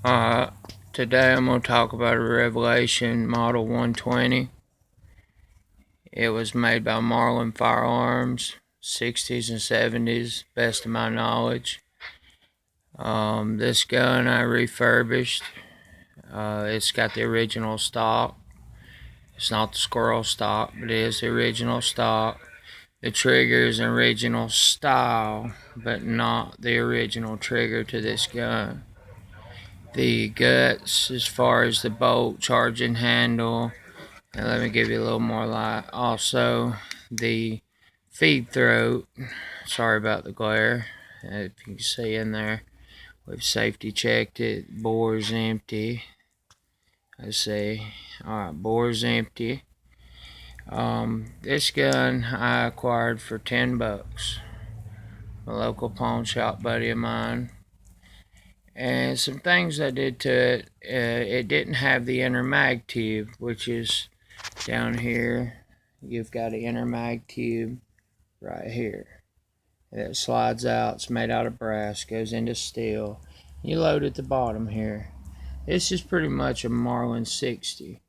Uh, Today I'm going to talk about a Revelation Model 120. It was made by Marlin firearms, 60s and 70s, best of my knowledge. This gun I refurbished. It's got the original stock. It's not the squirrel stock, but it is the original stock. The trigger is an original style, but not the original trigger to this gun. The guts, as far as the bolt, charging handle, and let me give you a little more light. Also, the feed throat. Sorry about the glare. If you can see in there, we've safety checked it. Bore's empty. Let's see. Alright, bore's empty. This gun I acquired for $10. A local pawn shop buddy of mine. And some things I did to it. It didn't have the inner mag tube, which is down here. You've got an inner mag tube right here. It slides out. It's made out of brass, goes into steel. You load at the bottom here. This is pretty much a Marlin 60,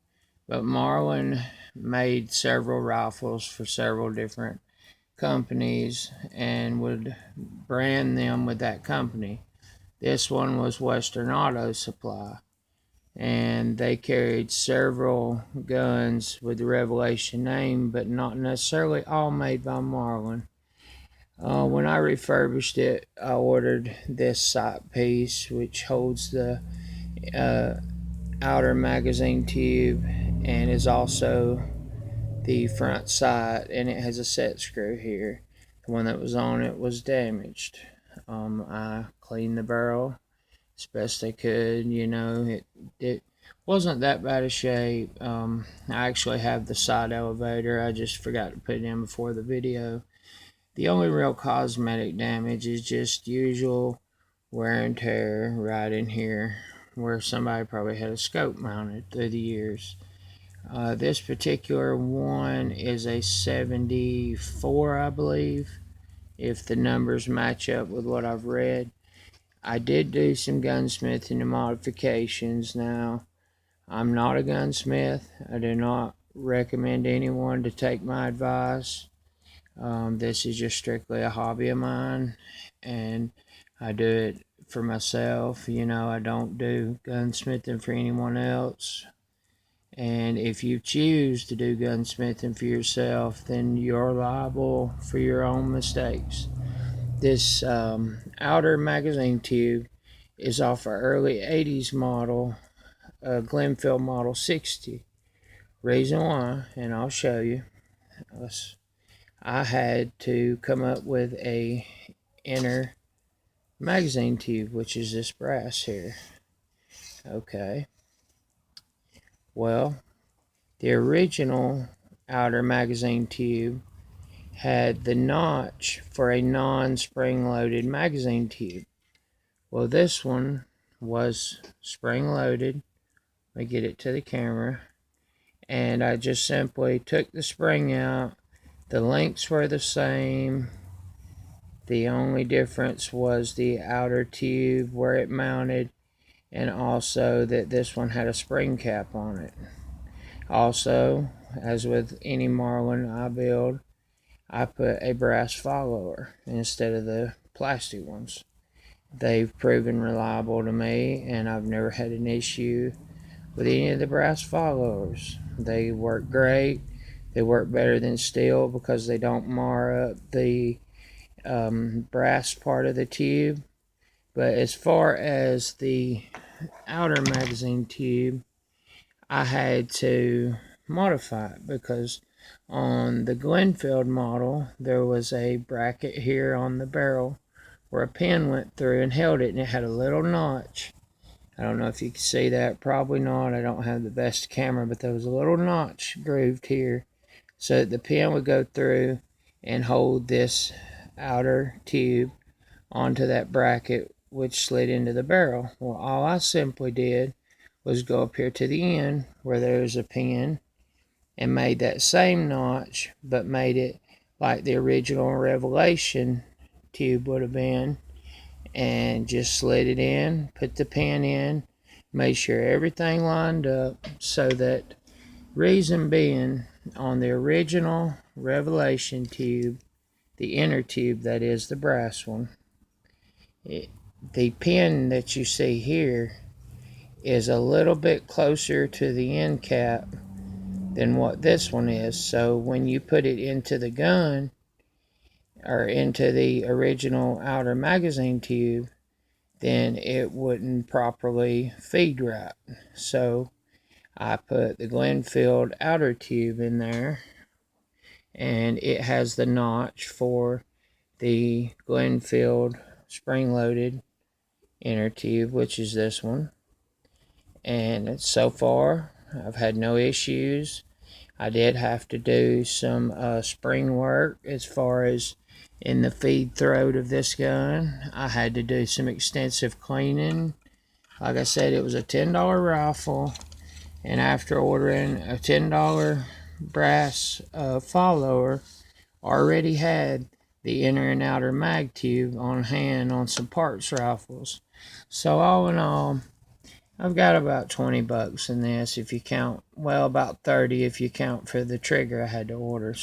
but Marlin made several rifles for several different companies and would brand them with that company. This one was Western Auto Supply, and they carried several guns with the Revelation name, but not necessarily all made by Marlin. When I refurbished it, I ordered this sight piece, which holds the uh, outer magazine tube and is also the front sight, and it has a set screw here. The one that was on it was damaged. I cleaned the barrel as best I could. It wasn't that bad a shape. I actually have the side elevator. I just forgot to put it in before the video. The only real cosmetic damage is just usual wear and tear right in here where somebody probably had a scope mounted through the years. This particular one is a 74, I believe, if the numbers match up with what I've read. I did do some gunsmithing and modifications. Now, I'm not a gunsmith. I do not recommend anyone to take my advice. This is just strictly a hobby of mine, and I do it for myself. I don't do gunsmithing for anyone else. And if you choose to do gunsmithing for yourself, then you're liable for your own mistakes. This outer magazine tube is off an early 80s model, Glenfield Model 60. Reason why, and I'll show you, I had to come up with a inner magazine tube, which is this brass here. Okay. Well, the original outer magazine tube had the notch for a non-spring loaded magazine tube. Well, this one was spring loaded. Let me get it to the camera. And I just simply took the spring out. The links were the same. The only difference was the outer tube where it mounted, and also that this one had a spring cap on it. Also, as with any Marlin I build, I put a brass follower instead of the plastic ones. They've proven reliable to me, and I've never had an issue with any of the brass followers. They work great. They work better than steel because they don't mar up the brass part of the tube. But as far as the outer magazine tube, I had to modify it because on the Glenfield model, there was a bracket here on the barrel where a pin went through and held it, and it had a little notch. I don't know if you can see that, probably not. I don't have the best camera, but there was a little notch grooved here so that the pin would go through and hold this outer tube onto that bracket, which slid into the barrel. Well, all I simply did was go up here to the end where there's a pin and made that same notch, but made it like the original Revelation tube would have been, and just slid it in, put the pin in, Made sure everything lined up, so that, reason being, on the original Revelation tube, the inner tube, that is the brass one, the pin that you see here is a little bit closer to the end cap than what this one is. So when you put it into the gun, or into the original outer magazine tube, then it wouldn't properly feed right. So I put the Glenfield outer tube in there, and it has the notch for the Glenfield spring-loaded inner tube, which is this one. And so far, I've had no issues. I did have to do some spring work as far as in the feed throat of this gun. I had to do some extensive cleaning. Like I said, it was a $10 rifle, and after ordering a $10 brass follower, already had the inner and outer mag tube on hand on some parts rifles. So all in all, I've got about 20 bucks in this, if you count, well, about 30 if you count for the trigger I had to order.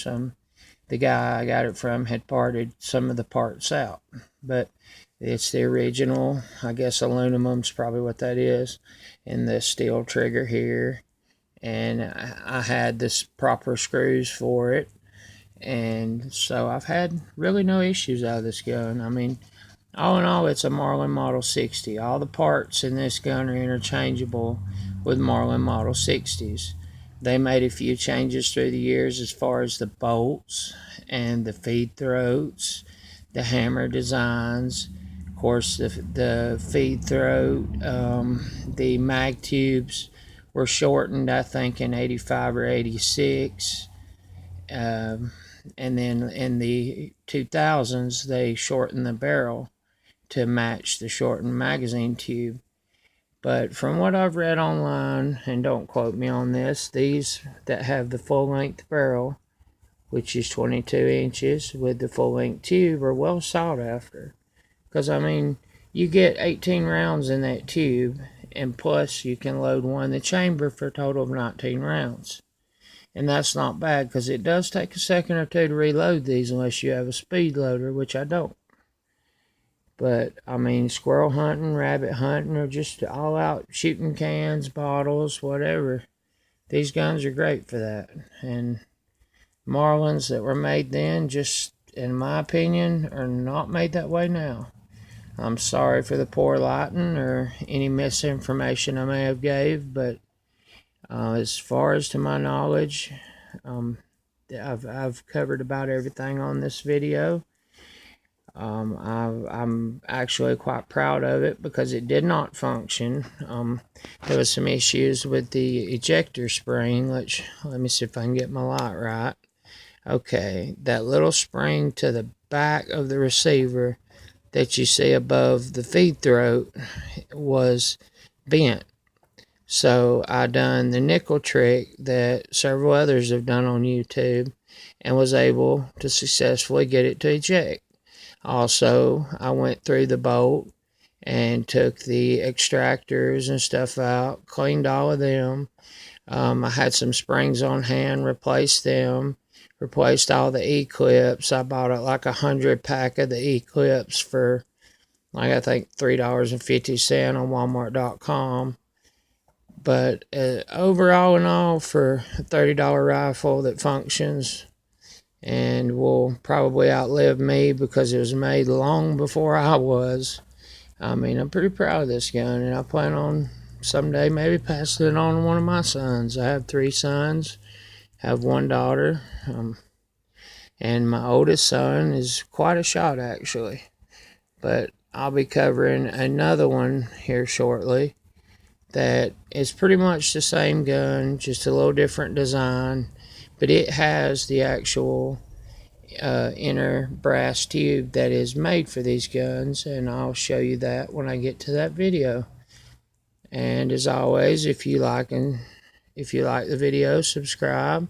The guy I got it from had parted some of the parts out, but it's the original, I guess aluminum's probably what that is, and the steel trigger here, and I had this proper screws for it, and so I've had really no issues out of this gun. I mean, all in all, it's a Marlin Model 60. All the parts in this gun are interchangeable with Marlin Model 60s. They made a few changes through the years as far as the bolts and the feed throats, the hammer designs. Of course, the feed throat, the mag tubes were shortened, I think, in 85 or 86. And then in the 2000s, they shortened the barrel to match the shortened magazine tube. But from what I've read online, and don't quote me on this, these that have the full length barrel, which is 22 inches with the full length tube, are well sought after. Because I mean, you get 18 rounds in that tube, and plus you can load one in the chamber for a total of 19 rounds. And that's not bad, because it does take a second or two to reload these unless you have a speed loader, which I don't. But, I mean, squirrel hunting, rabbit hunting, or just all out shooting cans, bottles, whatever. These guns are great for that. And Marlins that were made then, just, in my opinion, are not made that way now. I'm sorry for the poor lighting or any misinformation I may have gave, but as far as to my knowledge, I've covered about everything on this video. I'm actually quite proud of it because it did not function. There was some issues with the ejector spring, which, let me see if I can get my light right. Okay, that little spring to the back of the receiver that you see above the feed throat was bent. So I done the nickel trick that several others have done on YouTube and was able to successfully get it to eject. Also, I went through the bolt and took the extractors and stuff out, cleaned all of them. I had some springs on hand, replaced them, replaced all the E-clips. I bought like 100 pack of the E-clips for, like, I think $3.50 on Walmart.com. But overall and all, for a $30 rifle that functions and will probably outlive me because it was made long before I was, I mean, I'm pretty proud of this gun, and I plan on someday maybe passing it on to one of my sons. I have 3 sons, have 1 daughter, and my oldest son is quite a shot, actually. But I'll be covering another one here shortly that is pretty much the same gun, just a little different design, but it has the actual inner brass tube that is made for these guns, and I'll show you that when I get to that video. And as always, if you like the video, subscribe.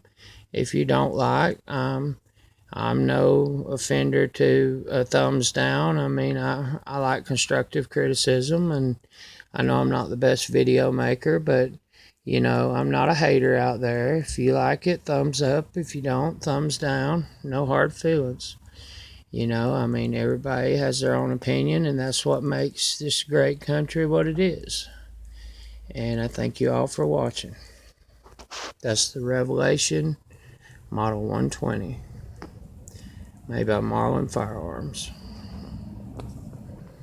If you don't like, I'm no offender to a thumbs down. I mean, I like constructive criticism, and I know I'm not the best video maker, but you know, I'm not a hater out there. If you like it, thumbs up. If you don't, thumbs down. No hard feelings. You know, I mean, everybody has their own opinion, and that's what makes this great country what it is. And I thank you all for watching. That's the Revelation Model 120, made by Marlin Firearms.